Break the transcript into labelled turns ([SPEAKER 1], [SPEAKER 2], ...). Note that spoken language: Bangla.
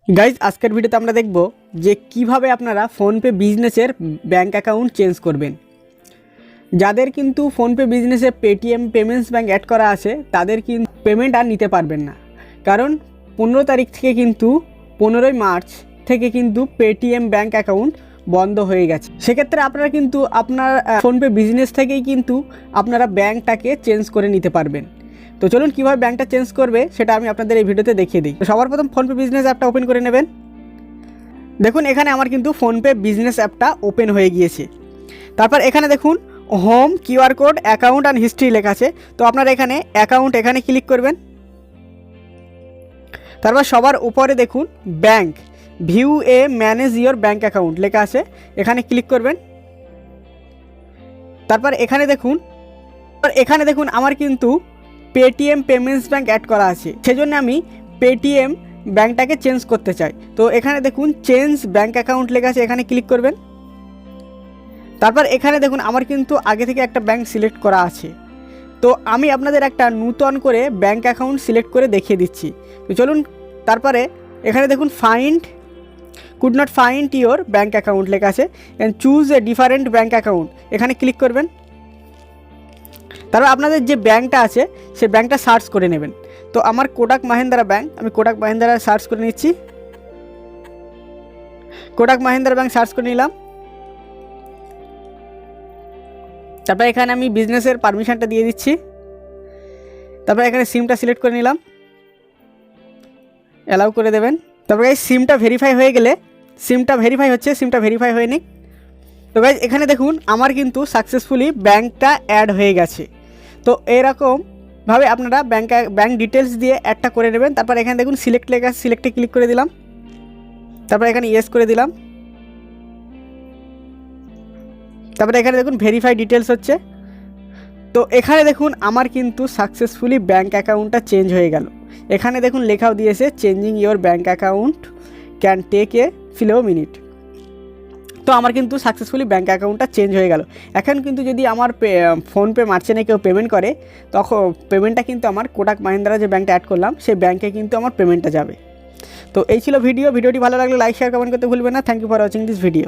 [SPEAKER 1] গাইজ আজকের ভিডিওতে আমরা দেখব যে কিভাবে আপনারা ফোনপে বিজনেসের ব্যাঙ্ক অ্যাকাউন্ট চেঞ্জ করবেন। যাদের কিন্তু ফোনপে বিজনেসে পেটিএম পেমেন্টস ব্যাঙ্ক অ্যাড করা আছে তাদের কিন্তু পেমেন্ট আর নিতে পারবেন না, কারণ 15 তারিখ থেকে কিন্তু 15ই মার্চ থেকে কিন্তু পেটিএম ব্যাঙ্ক অ্যাকাউন্ট বন্ধ হয়ে গেছে। সেক্ষেত্রে আপনারা কিন্তু আপনার ফোনপে বিজনেস থেকেই কিন্তু আপনারা ব্যাঙ্কটাকে চেঞ্জ করে নিতে পারবেন। তো চলুন কীভাবে ব্যাঙ্কটা চেঞ্জ করবে সেটা আমি আপনাদের এই ভিডিওতে দেখিয়ে দিই। তো সবার প্রথম ফোনপে বিজনেস অ্যাপটা ওপেন করে নেবেন। দেখুন এখানে আমার কিন্তু ফোনপে বিজনেস অ্যাপটা ওপেন হয়ে গিয়েছে। তারপর এখানে দেখুন home, QR code, account and history লেখা আছে। তো আপনারা এখানে অ্যাকাউন্ট এখানে ক্লিক করবেন। তারপর সবার উপরে দেখুন bank, view A manage your bank account লেখা আছে, এখানে ক্লিক করবেন। তারপর এখানে দেখুন আমার কিন্তু পেটিএম পেমেন্টস ব্যাঙ্ক অ্যাড করা আছে, সেজন্য আমি পেটিএম ব্যাঙ্কটাকে চেঞ্জ করতে চাই। তো এখানে দেখুন চেঞ্জ ব্যাঙ্ক অ্যাকাউন্ট লেখা আছে, এখানে ক্লিক করবেন। তারপর এখানে দেখুন আমার কিন্তু আগে থেকে একটা ব্যাঙ্ক সিলেক্ট করা আছে, তো আমি আপনাদের একটা নূতন করে ব্যাঙ্ক অ্যাকাউন্ট সিলেক্ট করে দেখিয়ে দিচ্ছি। তো চলুন, তারপরে এখানে দেখুন could not find your bank account লেখা আছে, and choose a different bank account, এখানে ক্লিক করবেন। তারপর আপনাদের যে ব্যাঙ্কটা আছে সেই ব্যাঙ্কটা সার্চ করে নেবেন। তো আমার কোটাক মাহিন্দ্রা ব্যাঙ্ক, আমি কোটাক মাহিন্দ্রা সার্চ করে নিচ্ছি। কোটাক মাহিন্দ্রা ব্যাঙ্ক সার্চ করে নিলাম। তারপর এখানে আমি বিজনেসের পারমিশনটা দিয়ে দিচ্ছি। তারপর এখানে সিমটা সিলেক্ট করে নিলাম, অ্যালাউ করে দেবেন। তারপরে এই সিমটা ভেরিফাই হয়ে গেলে, সিমটা ভেরিফাই হচ্ছে, সিমটা ভেরিফাই হয়ে নিক। তো গাইজ এখানে দেখুন আমার কিন্তু সাকসেসফুলি ব্যাঙ্কটা অ্যাড হয়ে গেছে। তো এরকমভাবে আপনারা ব্যাঙ্ক ডিটেলস দিয়ে অ্যাডটা করে নেবেন। তারপর এখানে দেখুন সিলেক্ট লেখা, সিলেক্টে ক্লিক করে দিলাম। তারপর এখানে ইয়েস করে দিলাম। তারপরে এখানে দেখুন ভেরিফাই ডিটেলস হচ্ছে। তো এখানে দেখুন আমার কিন্তু সাকসেসফুলি ব্যাঙ্ক অ্যাকাউন্টটা চেঞ্জ হয়ে গেল। এখানে দেখুন লেখাও দিয়েছে changing your bank account can take a few minute. তো আমার কিন্তু সাকসেসফুলি ব্যাঙ্ক অ্যাকাউন্টটা চেঞ্জ হয়ে গেল। এখন কিন্তু যদি আমার ফোনপে মার্চেন্টে কেউ পেমেন্ট করে, তখন পেমেন্টটা কিন্তু আমার কোটাক মাহিন্দ্রা যে ব্যাঙ্কটা অ্যাড করলাম সেই ব্যাঙ্কে কিন্তু আমার পেমেন্টটা যাবে। তো এই ছিল ভিডিওটি ভালো লাগলে লাইক, শেয়ার, কমেন্ট করতে ভুলবেন না। Thank you for watching this video.